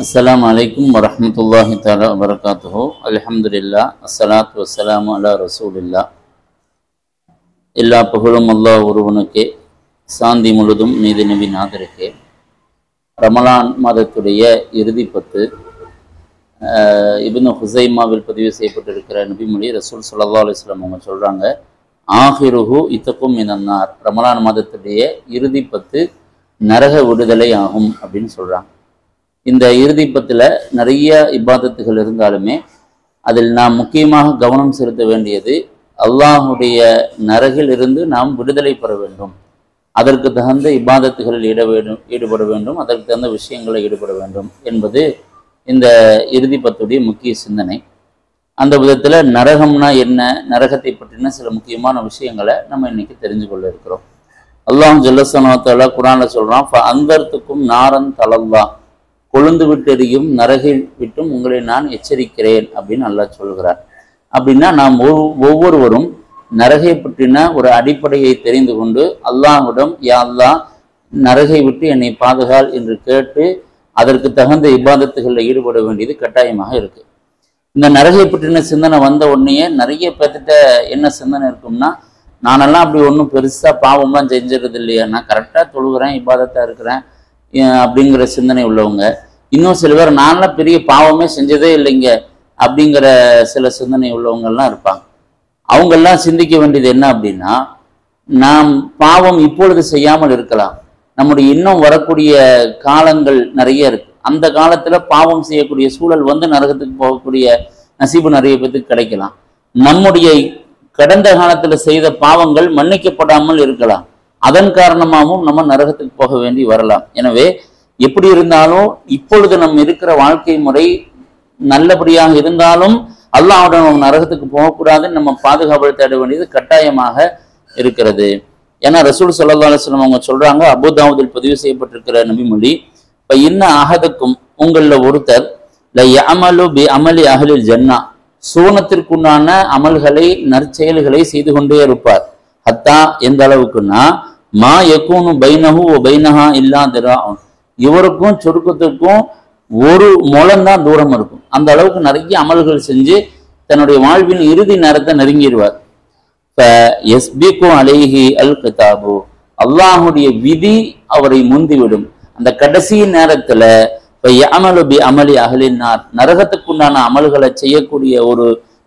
அஸ்ஸலாமு அலைக்கும் வரஹ்மத்துல்லாஹி தஆலா வபரகாத்துஹு. அல்ஹம்துலில்லாஹ், அஸ்ஸலாத்து வஸ்ஸலாமு அலா ரசூலில்லாஹ். எல்லா புகழும் அல்லாஹ் ஒருவனுக்கே, சாந்தி முழுதும் மீது நபி நாதருக்கே. ரமலான் மாதத்துடைய இறுதி 10 இப்னு ஹுசைமாவில் பதிவு செய்யப்பட்டிருக்கிற நபிமொழி ரசூல் ஸல்லல்லாஹு அலைஹி வஸல்லம் அவங்க சொல்கிறாங்க, ஆஹிருஹு இத்தக்கும் மினன்னார். ரமலான் மாதத்துடைய இறுதி 10 நரக விடுதலை ஆகும் அப்படின்னு சொல்கிறாங்க. இந்த இறுதி 10ல் நிறைய இபாதத்துகள் இருந்தாலுமே அதில் நாம் முக்கியமாக கவனம் செலுத்த வேண்டியது அல்லாஹுடைய நரகில் இருந்து நாம் விடுதலை பெற வேண்டும். அதற்கு தகுந்த இபாதத்துகளில் ஈடுபட வேண்டும், அதற்கு தகுந்த விஷயங்களை ஈடுபட வேண்டும் என்பது இந்த இறுதி 10உடைய முக்கிய சிந்தனை. அந்த விதத்தில் நரகம்னா என்ன, நரகத்தை பற்றின சில முக்கியமான விஷயங்களை நம்ம இன்னைக்கு தெரிஞ்சு கொள்ள இருக்கிறோம். அல்லாஹ் ஜல்லஷானு வ தஆலா குர்ஆன்ல சொல்றான், ஃபஅன்தர்துக்கும் நாரன் தலல்லா, கொழுந்து விட்டெறியும் நரகில் விட்டும் உங்களை நான் எச்சரிக்கிறேன் அப்படின்னு அல்லாஹ் சொல்கிறார். அப்படின்னா நாம் ஒவ்வொருவரும் நரகை பற்றின ஒரு அடிப்படையை தெரிந்து கொண்டு அல்லாஹ்விடம், யா அல்லாஹ் நரகை விட்டு என்னை பாதுகால் என்று கேட்டு அதற்கு தகுந்த இபாதத்துகளில் ஈடுபட வேண்டியது கட்டாயமாக இருக்கு. இந்த நரகை பற்றின சிந்தனை வந்த உடனேயே நிறைய பேர்த்திட்ட என்ன சிந்தனை இருக்கும்னா, நானெல்லாம் அப்படி ஒன்றும் பெருசாக பாவம்லாம் செஞ்சிடறது இல்லையா, நான் கரெக்டாக தொழுகிறேன், இபாதத்தாக இருக்கிறேன் அப்படிங்கிற சிந்தனை உள்ளவங்க. இன்னும் சில பேர் நான்லாம் பெரிய பாவமே செஞ்சதே இல்லைங்க அப்படிங்கிற சில சிந்தனை உள்ளவங்கள்லாம் இருப்பாங்க. அவங்கெல்லாம் சிந்திக்க வேண்டியது என்ன அப்படின்னா, நாம் பாவம் இப்பொழுது செய்யாமல் இருக்கலாம், நம்முடைய இன்னும் வரக்கூடிய காலங்கள் நிறைய இருக்கு. அந்த காலத்துல பாவம் செய்யக்கூடிய சூழல் வந்து நரகத்துக்கு போகக்கூடிய நசீபு நிறைய பேருக்கு கிடைக்கலாம். நம்முடைய கடந்த காலத்துல செய்த பாவங்கள் மன்னிக்கப்படாமல் இருக்கலாம், அதன் காரணமாகவும் நம்ம நரகத்துக்கு போக வேண்டி வரலாம். எனவே எப்படி இருந்தாலும் இப்பொழுது நம்ம இருக்கிற வாழ்க்கை முறை நல்லபடியாக இருந்தாலும் அல்லாஹ்வுடன் நரகத்துக்கு போகக்கூடாதுன்னு நம்ம பாதுகாவல் தேட வேண்டியது கட்டாயமாக இருக்கிறது. ஏன்னா ரசூல் ஸல்லல்லாஹு அலைஹி வஸல்லம் அவங்க சொல்றாங்க, அபூ தாவூதில் பதிவு செய்யப்பட்டிருக்கிற நபிமொழி, இப்ப இன்ன அஹதுக்கும் உங்களில் ஒருத்தர் ல யஅமலு பி அமலி அஹ்லில் ஜன்னா, சுவனத்திற்குண்டான அமல்களை நற்செயல்களை செய்து கொண்டே இருப்பார். ஹத்தா எந்த அளவுக்குன்னா, மா யகூனு பைனஹு வ பைனஹா இல்லா திராஉன், இவருக்கும் சொர்க்கத்துக்கும் ஒரு முழம்தான் தூரம் இருக்கும். அந்த அளவுக்கு நிறைய அமல்கள் செஞ்சு தன்னுடைய வாழ்வின் இறுதி நேரத்தை நெருங்கிடுவார். யஸ்பிகு அலைஹி அல் கிதாபு, அல்லாஹுடைய விதி அவரை முந்திவிடும். அந்த கடைசி நேரத்துல யஅமலு பி அமலி அஹ்லின் நார், நரகத்துக்குண்டான அமல்களை செய்யக்கூடிய ஒரு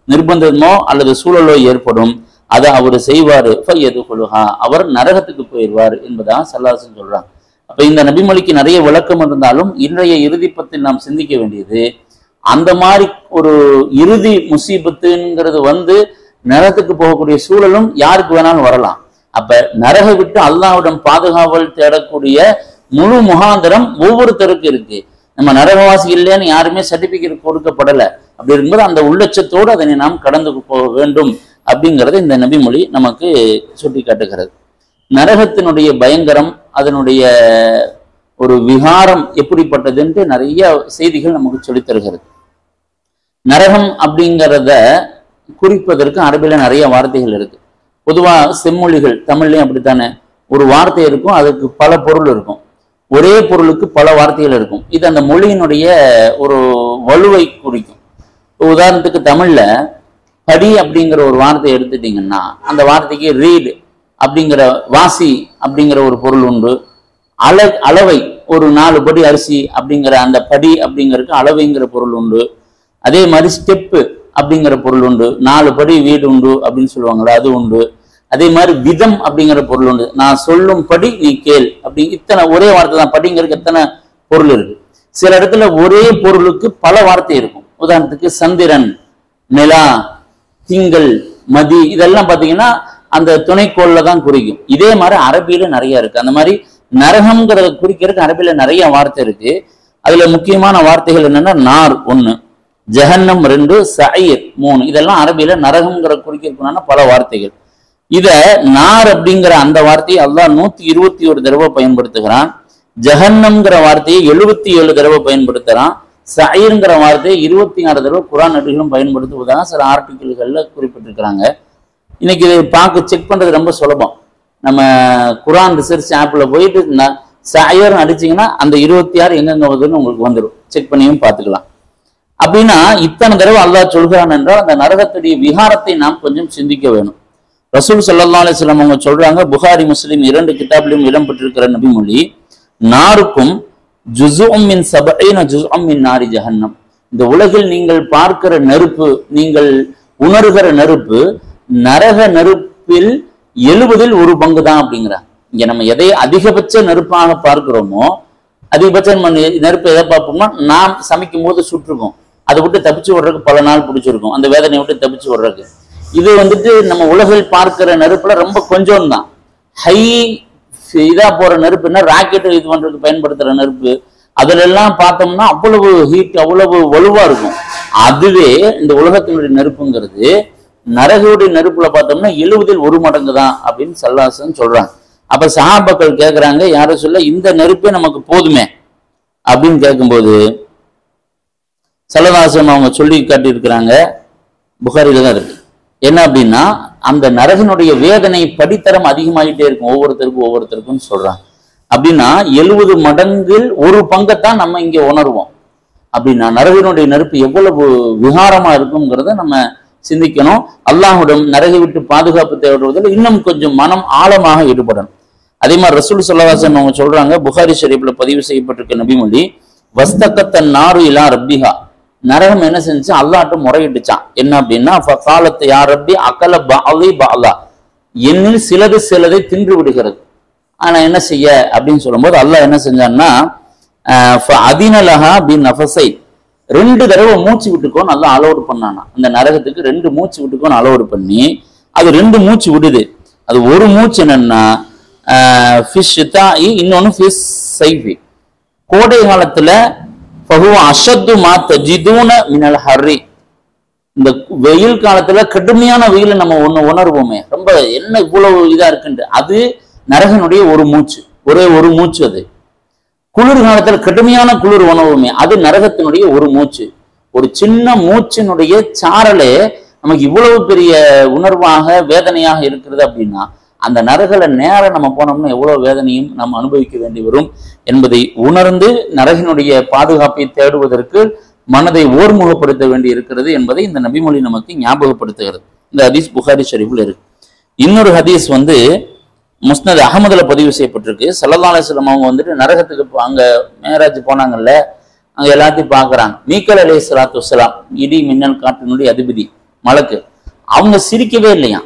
நிர்பந்தமோ அல்லது சூழலோ ஏற்படும். அதை அவர் செய்வாரு, ஃபயதுகுலுஹா, அவர் நரகத்துக்கு போயிடுவார் என்பதாக ஸல்லல்லாஹு அலைஹி சொல்றாங்க. அப்ப இந்த நபிமொழிக்கு நிறைய விளக்கம் இருந்தாலும் இன்றைய இறுதி 10ல் நாம் சிந்திக்க வேண்டியது, அந்த மாதிரி ஒரு இறுதி முசீபத்துங்கிறது வந்து நரகத்துக்கு போகக்கூடிய சூழலும் யாருக்கு வேணாலும் வரலாம். அப்ப நரக விட்டு அல்லாஹ்விடம் பாதுகாவல் தேடக்கூடிய முழு முகாந்திரம் ஒவ்வொருத்தருக்கு இருக்கு. நம்ம நரகவாசி இல்லைன்னு யாருமே சர்டிபிகேட் கொடுக்கப்படலை. அப்படி இருக்கும்போது அந்த உள்ளட்சத்தோடு அதனை நாம் கடந்து போக வேண்டும் அப்படிங்கிறது இந்த நபிமொழி நமக்கு சுட்டி காட்டுகிறது. நரகத்தினுடைய பயங்கரம், அதனுடைய ஒரு விகாரம் எப்படிப்பட்டதுன்ட்டு நிறைய செய்திகள் நமக்கு சொல்லித் தருகிறது. நரகம் அப்படிங்கிறத குறிப்பதற்கு அரபில நிறைய வார்த்தைகள் இருக்கு. பொதுவா செம்மொழிகள், தமிழ்லையும் அப்படித்தானே, ஒரு வார்த்தை இருக்கும், அதுக்கு பல பொருள் இருக்கும். ஒரே பொருளுக்கு பல வார்த்தைகள் இருக்கும். இது அந்த மொழியினுடைய ஒரு வலுவை குறிக்கும். உதாரணத்துக்கு தமிழ்ல படி அப்படிங்கிற ஒரு வார்த்தையை எடுத்துட்டீங்கன்னா, அந்த வார்த்தைக்கு ரீடு அப்படிங்கிற, வாசி அப்படிங்கிற ஒரு பொருள் உண்டு. அளவை, ஒரு 4 படி அரிசி அப்படிங்கிற அந்த படி அப்படிங்கிறதுக்கு அளவைங்கிற பொருள் உண்டு. அதே மாதிரி ஸ்டெப்பு அப்படிங்கிற பொருள் உண்டு. 4 படி வீடு உண்டு அப்படின்னு சொல்லுவாங்களா, அது உண்டு. அதே மாதிரி விதம் அப்படிங்கிற பொருள் உண்டு. நான் சொல்லும் படி நீ கேள் அப்படி, இத்தனை ஒரே வார்த்தை தான். படிங்கிறதுக்கு எத்தனை பொருள் இருக்கு. சில இடத்துல ஒரே பொருளுக்கு பல வார்த்தை இருக்கும். உதாரணத்துக்கு சந்திரன், நிலா, திங்கள், மதி, இதெல்லாம் பார்த்தீங்கன்னா அந்த துணைக்கோள்ல தான் குறிக்கும். இதே மாதிரி அரபியில நிறைய இருக்கு. அந்த மாதிரி நரகம்ங்கிறத குறிக்கிறதுக்கு அரபியில நிறைய வார்த்தை இருக்கு. அதுல முக்கியமான வார்த்தைகள் என்னன்னா, நார் 1, ஜஹன்னம் 2, சயீர் 3, இதெல்லாம் அரபியில நரகம்ங்கிற குறிக்கிறதுக்குன்னா பல வார்த்தைகள். இத நார் அப்படிங்கிற அந்த வார்த்தையை அல்லாஹ் 121 தடவை பயன்படுத்துகிறான். ஜஹன்னம்ங்கிற வார்த்தையை 77 தடவை பயன்படுத்துறான். சயீர்ங்கிற வார்த்தையை 26 தடவை குர்ஆன் நபிகளும் பயன்படுத்துவதாக சில ஆர்டிகிள்கள்ல குறிப்பிட்டிருக்கிறாங்க. இன்னைக்கு இதை செக் பண்றது ரொம்ப சுலபம். நம்ம குர்ஆன் ரிசர்ச் ஆப்ல போயிட்டு சாயர் அடிச்சிங்கன்னா அந்த 26 எங்கெங்க வருதுன்னு உங்களுக்கு வந்துடும், செக் பண்ணியும் பார்த்துக்கலாம். அப்படின்னா இத்தனை தடவை அல்லாஹ் சொல்கிறான் என்றால் அந்த நரகத்துடைய விகாரத்தை நாம் கொஞ்சம் சிந்திக்க வேணும். ரசூல் ஸல்லல்லாஹு அலைஹி வஸல்லம் அவங்க சொல்றாங்க, புகாரி முஸ்லிம் 2 கிதாபிலும் இடம்பெற்றிருக்கிற நபிமொழி, நாருக்கும் ஜுஸும் மின் சபஈன ஜுஸும் மின் நாரி ஜஹன்னம். இந்த உலகில் நீங்கள் பார்க்கிற நெருப்பு, நீங்கள் உணர்கிற நெருப்பு நரக நெருப்பில் 70ல் 1 பங்கு தான் அப்படிங்கிறாங்க. இங்க நம்ம எதை அதிகபட்ச நெருப்பாக பார்க்கிறோமோ, அதிகபட்ச நெருப்பு எதை பார்ப்போம்னா நாம் சமைக்கும் போது சுற்றுக்கும், அதை விட்டு தப்பிச்சு விடுறதுக்கு பல நாள் பிடிச்சிருக்கும், அந்த வேதனையை விட்டு தப்பிச்சு விடுறதுக்கு. இது நம்ம உலகில் பார்க்கிற நெருப்புல ரொம்ப கொஞ்சம் தான். ஹை இதா போற நெருப்புன்னா ராக்கெட் இது பண்றதுக்கு பயன்படுத்துற நெருப்பு, அதுல எல்லாம் பார்த்தோம்னா அவ்வளவு ஹீட், அவ்வளவு வலுவா இருக்கும். அதுவே இந்த உலகத்தினுடைய நெருப்புங்கிறது நரகுடைய நெருப்புல பார்த்தோம்னா 70ல் 1 மடங்கு தான் அப்படின்னு ஸல்லல்லாஹு சொல்றாங்க. அப்ப சஹாபாக்கள் கேட்கிறாங்க, யாரும் சொல்ல இந்த நெருப்பே நமக்கு போதுமே அப்படின்னு கேட்கும்போது ஸல்லல்லாஹு அவங்க சொல்லி காட்டியிருக்கிறாங்க, புகாரில தான் இருக்கு. என்ன அப்படின்னா அந்த நரகனுடைய வேதனை படித்தரம் அதிகமாகிட்டே இருக்கும் ஒவ்வொருத்தருக்கும் சொல்றாங்க. அப்படின்னா 70 மடங்கில் 1 பங்கைத்தான் நம்ம இங்க உணர்வோம். அப்படின்னா நரகனுடைய நெருப்பு எவ்வளவு விகாரமா இருக்குங்கிறத நம்ம சிந்திக்கணும். அல்லாஹ்விடம் நரகை விட்டு பாதுகாப்பு தேடுவதில் இன்னும் கொஞ்சம் மனம் ஆழமாக ஈடுபடணும். அதே மாதிரி ரசூல் ஸல்லல்லாஹு அலைஹி வஸல்லம் அவங்க சொல்றாங்க, புகாரி ஷரீஃப்ல பதிவு செய்யப்பட்டிருக்க நபிமொழி, வஸ்தகத்தன் நாரு இலா ரப்பிஹா, நரகம் என்ன செஞ்சு அல்லாஹ்ட்ட முறையிட்டுச்சான். என்ன அப்படின்னா, ஃபகாலத் யா ரப்பி அகல பஅலி பஅலா, என்னில் சிலதை தின்று விடுகிறது, ஆனா என்ன செய்ய அப்படின்னு சொல்லும்போது அல்லாஹ் என்ன செஞ்சான்னா, ஃபஅதினலஹா பிநஃபஸை, 2 தடவை மூச்சு விட்டுக்கோன்னு அல்லாஹ் அலோடு பண்ணானா. அந்த நரகத்துக்கு 2 மூச்சு விட்டுக்கோன்னு அலோடு பண்ணி அது 2 மூச்சு விடுது. அது ஒரு மூச்சு என்னன்னா ஃபிஷ் ஷிதாஇ, இன்னொன்னு ஃபிஷ் சைஃபி. கோடை காலத்துல ஃபஹுவ அஷத்து மா தஜிதுன மினல் ஹர்ரி, இந்த வெயில் காலத்துல கடுமையான வெயில நம்ம உணர்வோமே, ரொம்ப என்ன இவ்வளவு இதா இருக்குன்ட்டு, அது நரகனுடைய ஒரு மூச்சு, ஒரே ஒரு மூச்சு. அது குளிர் காலத்துல கடுமையான குளிர் உணவுமே, அது நரகத்தினுடைய ஒரு மூச்சு. ஒரு சின்ன மூச்சினுடைய சாரலே நமக்கு இவ்வளவு பெரிய உணர்வாக வேதனையாக இருக்கிறது. அப்படின்னா அந்த நரகல நேரம் நம்ம போனோம்னா எவ்வளவு வேதனையும் நாம் அனுபவிக்க வேண்டி வரும் என்பதை உணர்ந்து நரகினுடைய பாதுகாப்பை தேடுவதற்கு மனதை ஓர்முகப்படுத்த வேண்டி இருக்கிறது என்பதை இந்த நபிமொழி நமக்கு ஞாபகப்படுத்துகிறது. இந்த ஹதீஸ் புகாரி ஷரீஃப்ல இருக்கு. இன்னொரு ஹதீஸ் முஸ்னத் அஹமதுல பதிவு செய்யப்பட்டிருக்கு. ஸல்லல்லாஹு அலைஹி வஸல்லம் அவங்க நரகத்துக்கு அங்க மேராஜ் போனாங்கல்ல, அங்க எல்லாத்தையும் பாக்குறாங்க. மீகல் அலைஹிஸ்ஸலாத்து வஸ்ஸலாம், இடி மின்னல் காற்றினுடைய அதிபதி மலக்கு, அவங்க சிரிக்கவே இல்லையா.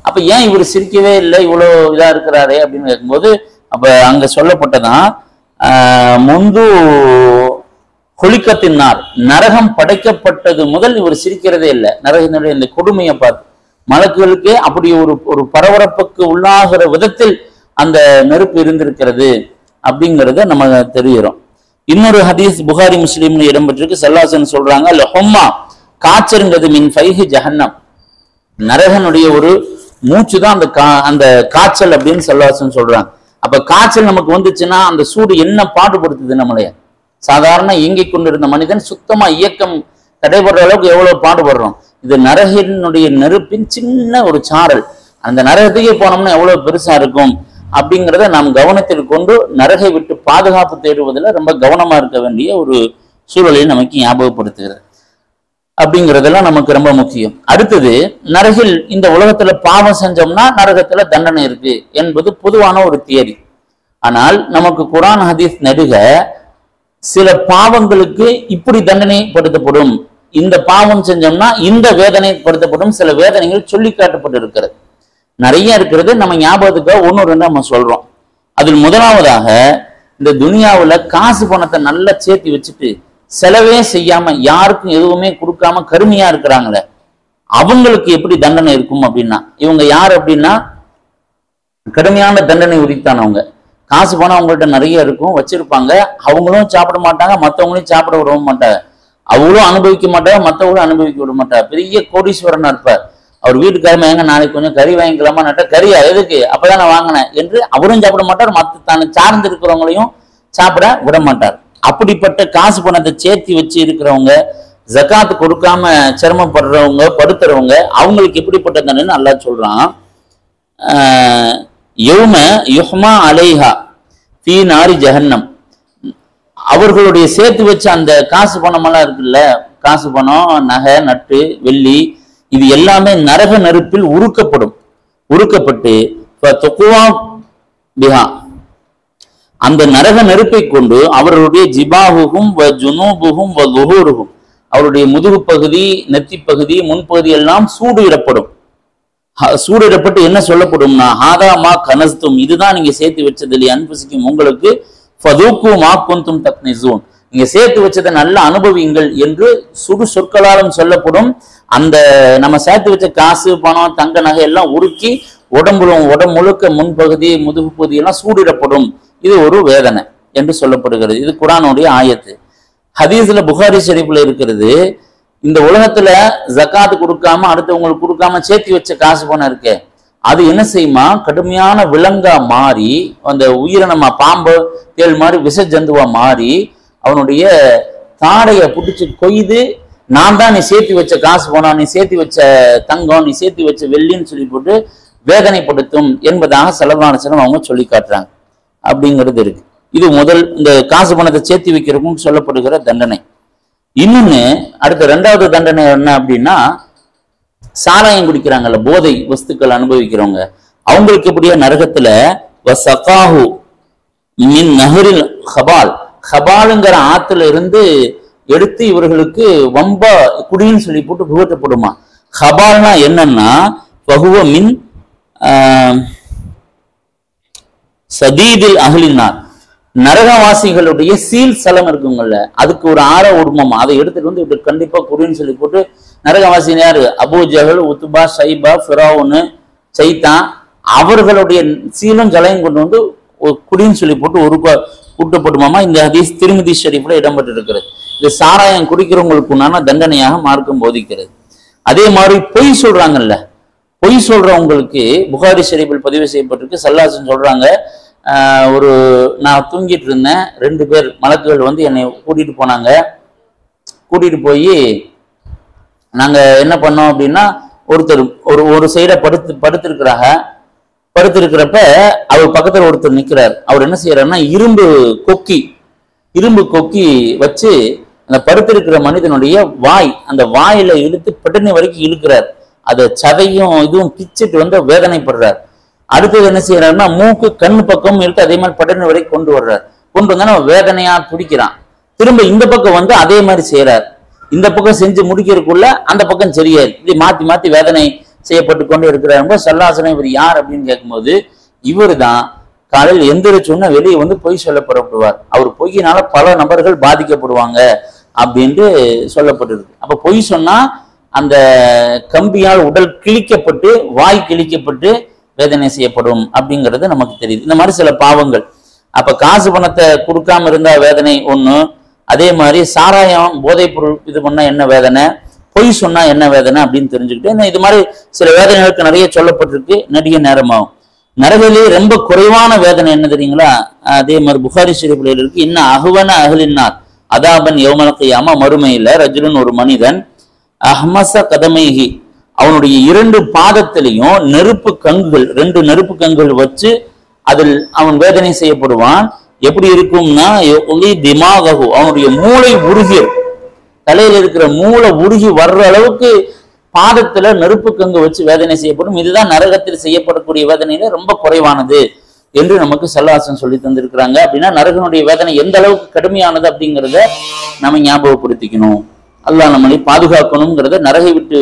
அப்ப ஏன் இவர் சிரிக்கவே இல்லை, இவ்வளவு இதா இருக்கிறாரே அப்படின்னு கேட்கும்போது, அப்ப அங்க சொல்லப்பட்டதான், முந்து ஹொலிக்கத்தினார், நரகம் படைக்கப்பட்டது முதல் இவர் சிரிக்கிறதே இல்லை. நரகத்தினுடைய இந்த கொடுமையை பார்த்து மலக்குகளுக்கே அப்படி ஒரு பரபரப்புக்கு உள்ளாகிற விதத்தில் அந்த நெருப்பு இருந்திருக்கிறது அப்படிங்கிறத நம்ம தெரிகிறோம். இன்னொரு ஹதீஸ் புகாரி முஸ்லிம்னு இடம்பெற்றிருக்கு. ஸல்லல்லாஹு சொல்றாங்க, லஹும்மா, காய்ச்சல்ங்கிறது மின் ஃபைஹி ஜஹன்னம், நரகனுடைய ஒரு மூச்சு தான் அந்த காய்ச்சல் அப்படின்னு ஸல்லல்லாஹு சொல்றாங்க. அப்ப காய்ச்சல் நமக்கு வந்துச்சுன்னா அந்த சூடு என்ன பாடுபடுத்துது நம்மளைய. சாதாரண இயங்கிக் கொண்டிருந்த மனிதன் சுத்தமா இயக்கம் தடைபடுற அளவுக்கு எவ்வளவு பாடுபடுறோம். இது நரகினுடைய நெருப்பின் சின்ன ஒரு சாரல். அந்த நரகத்துக்கே போனோம்னா எவ்வளவு பெருசா இருக்கும் அப்படிங்கிறத நாம் கவனத்தில் கொண்டு நரகை விட்டு பாதுகாப்பு தேடுவதில் ரொம்ப கவனமா இருக்க வேண்டிய ஒரு சூழலை நமக்கு ஞாபகப்படுத்துகிறது. அப்படிங்கிறதெல்லாம் நமக்கு ரொம்ப முக்கியம். அடுத்தது, நரகில் இந்த உலகத்துல பாவம் செஞ்சோம்னா நரகத்துல தண்டனை இருக்கு என்பது பொதுவான ஒரு தியரி. ஆனால் நமக்கு குர்ஆன் ஹதீஸ் நெடுக சில பாவங்களுக்கு இப்படி தண்டனைப்படுத்தப்படும், இந்த பாவம் செஞ்சோம்னா இந்த வேதனைப்படுத்தப்படும், சில வேதனைகள் சொல்லி காட்டப்பட்டு இருக்கிறது, நிறைய இருக்கிறது. நம்ம ஞாபகத்துக்கு 1-2 நம்ம சொல்றோம். அதில் முதலாவதாக, இந்த துனியாவுல காசு பணத்தை நல்லா சேர்த்து வச்சுட்டு செலவே செய்யாம யாருக்கும் எதுவுமே கொடுக்காம கருமையா இருக்கிறாங்களே, அவங்களுக்கு எப்படி தண்டனை இருக்கும் அப்படின்னா, இவங்க யார் அப்படின்னா கடுமையான தண்டனை உரித்தானவங்க. காசு பணம் அவங்கள்ட்ட நிறைய இருக்கும், வச்சிருப்பாங்க, அவங்களும் சாப்பிட மாட்டாங்க, மற்றவங்களையும் சாப்பிட விட மாட்டாங்க, அவங்களும் அனுபவிக்க மாட்டாங்க, மற்றவங்களும் அனுபவிக்க விட மாட்டாங்க. பெரிய கோடீஸ்வரனா இருப்பார். அவர் வீட்டுக்காரமா, எங்க நாளைக்கு கொஞ்சம் கறி வாங்கிக்கலாமா நட்டா, கறியா எதுக்கு, அப்பதான் நான் வாங்கினேன் என்று அவரும் சாப்பிட மாட்டார், மற்ற தானே சார்ந்து இருக்கிறவங்களையும் சாப்பிட விட மாட்டார். அப்படிப்பட்ட காசு பணத்தை சேர்த்து வச்சு இருக்கிறவங்க, ஜகாத் கொடுக்காம சிரமப்படுறவங்க, படுத்துறவங்க, அவங்களுக்கு எப்படிப்பட்ட தண்டனை அல்லாஹ் சொல்றான். யௌம யுஹ்மா அலைஹா ஃபீ நாரி ஜஹன்னம். அவர்களுடைய சேர்த்து வச்ச அந்த காசு பணமெல்லாம் இருக்குல்ல, காசு பணம், நகை, நட்டு, வெள்ளி, இது எல்லாமே நரக நெருப்பில் உருக்கப்பட்டு அந்த நரக நெருப்பை கொண்டு அவர்களுடைய ஜிபாஹுகும் வ ஜுனூபுகும் வ லுஹூருகும், அவருடைய முதுகு பகுதி, நெத்தி பகுதி, முன்பகுதி எல்லாம் சூடிடப்பட்டு என்ன சொல்லப்படும்னா, ஹாதாமா கனஸ்தும், இதுதான் நீங்க சேர்த்து வச்சது இல்லையா அன்புசிக்கும் உங்களுக்கு, ஃபதூக்கு மா குந்தும் தக்னிசூன், நீங்க சேர்த்து வச்சதை நல்லா அனுபவிங்கள் என்று சுடு சொற்களாலும் சொல்லப்படும். அந்த நம்ம சேர்த்து வச்ச காசு, பணம், தங்க நகை எல்லாம் உருக்கி உடம்பு முழுக்க முன்பகுதி, முதுகு பகுதி எல்லாம் சூடிடப்படும். இது ஒரு வேதனை என்று சொல்லப்படுகிறது. இது குர்ஆனுடைய ஆயத்து. ஹதீஸ்ல புகாரி ஷரீஃப்ல இருக்கிறது, இந்த உலகத்துல ஜகாத் கொடுக்காம அடுத்தவங்களுக்கு கொடுக்காம சேர்த்து வச்ச காசு பணம் இருக்கே, அது என்ன செய்யுமா, கடுமையான விலங்கா மாறி, அந்த உயிரினமா பாம்பு தேள் மாதிரி விஷ ஜந்துவா மாறி அவனுடைய தாடையை பிடிச்சு கொய்து, நான் தான் நீ சேர்த்து வச்ச காசு பணம், நீ சேர்த்து வச்ச தங்கம், நீ சேர்த்து வச்ச வெள்ளின்னு சொல்லி போட்டு வேதனைப்படுத்தும் என்பதாக ஸல்லல்லாஹு அலைஹி வஸல்லம் அவங்க சொல்லி காட்டுறாங்க. அப்படிங்கிறது இருக்கு. இது முதல் இந்த காசு பணத்தை சேர்த்து வைக்கிறதுக்கும் சொல்லப்படுகிற தண்டனை. இன்னொன்னு அடுத்த 2வது தண்டனை என்ன அப்படின்னா, சாராயம் குடிக்கிறாங்கல்ல, போதை வஸ்துக்கள் அனுபவிக்கிறவங்க, அவங்களுக்கு எப்படியா நரகத்துல வசகாஹு மின் நஹரில் ஹபால், ஹபாலுங்கிற ஆத்துல இருந்து எடுத்து இவர்களுக்கு வம்ப குடின்னு சொல்லி போட்டு புகட்டப்படுமா. ஹபால்னா என்னன்னா, வஹுவ மின் சதீதில் அஹ்லின்னார், நரகவாசிகளுடைய சீல் சலம் இருக்குங்கல்ல, அதுக்கு ஒரு ஆற உடுமமா, அதை எடுத்துட்டு வந்து இப்படி கண்டிப்பா குடின்னு சொல்லி போட்டு, நரகவாசின் யாரு, அபூ ஜஹல், உத்பா, ஷைபா, ஃபிரௌன், சைத்தான், அவர்களுடைய சீலும் ஜலையும் கொண்டு வந்து குடின்னு சொல்லி போட்டு ஒரு கூட்டப்படுமாமா. இந்த ஹதீஸ் திருமிதி ஷரீஃப்ல இடம்பெற்று இருக்கிறது. இது சாராயம் குடிக்கிறவங்களுக்கு உண்டான தண்டனையாக மார்க்கம் போதிக்கிறது. அதே மாதிரி பொய் சொல்றாங்கல்ல, பொய் சொல்றவங்களுக்கு புகாரி ஷரீஃபில் பதிவு செய்யப்பட்டிருக்கு. ஸல்லல்லாஹு சொல்றாங்க, நான் தூங்கிட்டு இருந்தேன், 2 பேர் மலக்குகள் வந்து என்னை கூட்டிட்டு போனாங்க. கூட்டிட்டு போய் நாங்க என்ன பண்ணோம் அப்படின்னா, ஒருத்தர் ஒரு சைட படுத்திருக்கிறப்ப அவர் பக்கத்துல ஒருத்தர் நிக்கிறார். அவர் என்ன செய்யறாருன்னா, இரும்பு கொக்கி வச்சு அந்த படுத்திருக்கிற மனிதனுடைய வாய், அந்த வாயில இழுத்து பெட்டனி வரைக்கும் இழுக்கிறார். அதை சதையும் இதுவும் பிச்சுட்டு வந்து வேதனைப்படுறார். அடுத்தது என்ன செய்யறாருன்னா, மூக்கு கண்ணு பக்கம் இழுத்து அதே மாதிரி பட்டனி வரைக்கும் கொண்டு வர்றார். கொண்டு வந்தா வேதனையா துடிக்கிறான். திரும்ப இந்த பக்கம் வந்து அதே மாதிரி செய்யறார். இந்த பக்கம் செஞ்சு முடிக்கிறதுக்குள்ள அந்த பக்கம் சரியாது. இது மாத்தி மாத்தி வேதனை செய்யப்பட்டு கொண்டு இருக்கிறார். ஸல்லல்லாஹு இவர் யார் அப்படின்னு கேட்கும்போது, இவர் தான் காலையில் எந்திரிச்சோன்னா வெளியே வந்து பொய் சொல்லப்படப்படுவார். அவர் பொய்யினால பல நபர்கள் பாதிக்கப்படுவாங்க அப்படின்ட்டு சொல்லப்பட்டிருக்கு. அப்ப பொய் சொன்னா அந்த கம்பியால் உடல் கிழிக்கப்பட்டு, வாய் கிழிக்கப்பட்டு வேதனை செய்யப்படும் அப்படிங்கிறது நமக்கு தெரியுது. இந்த மாதிரி சில பாவங்கள். அப்ப காசு பணத்தை கொடுக்காம இருந்தா வேதனை ஒண்ணு, அதே மாதிரி சாராயம் போதைப் பொருள் இது பண்ணா என்ன வேதனை, பொய் சொன்னா என்ன வேதனை அப்படின்னு தெரிஞ்சுக்கிட்டு, இது மாதிரி சில வேதனைகளுக்கு நிறைய சொல்லப்பட்டிருக்கு. நடிகை நேரமாகும். நரகிலே ரொம்ப குறைவான வேதனை என்ன தெரியுங்களா, அதே மாதிரி புகாரி ஷரீஃப்ல இருக்கு, இன்னும் அஹ்வன அஹ்லின்னார் அதாபன் யௌமல் கியாமா, மறுமையில ரஜுலன் ஒரு மனிதன், அஹ்மஸ கதமைஹி, அவனுடைய 2 பாதத்திலையும் 2 நெருப்பு கங்குகள் வச்சு அதில் அவன் வேதனை செய்யப்படுவான். எப்படி இருக்கும்னா, திமாகஹு, அவனுடைய மூளை உருகி, தலையில இருக்கிற மூளை உருகி வர்ற அளவுக்கு பாதத்துல நெருப்பு கங்கு வச்சு வேதனை செய்யப்படும். இதுதான் நரகத்தில் செய்யப்படக்கூடிய வேதனையில ரொம்ப குறைவானது என்று நமக்கு ஸல்லல்லாஹு சொல்லி தந்திருக்கிறாங்க. அப்படின்னா நரகனுடைய வேதனை எந்த அளவுக்கு கடுமையானது அப்படிங்கிறத நம்ம ஞாபகப்படுத்திக்கணும். அல்லாஹ் நம்மளை பாதுகாக்கணுங்கிறத, நரகை விட்டு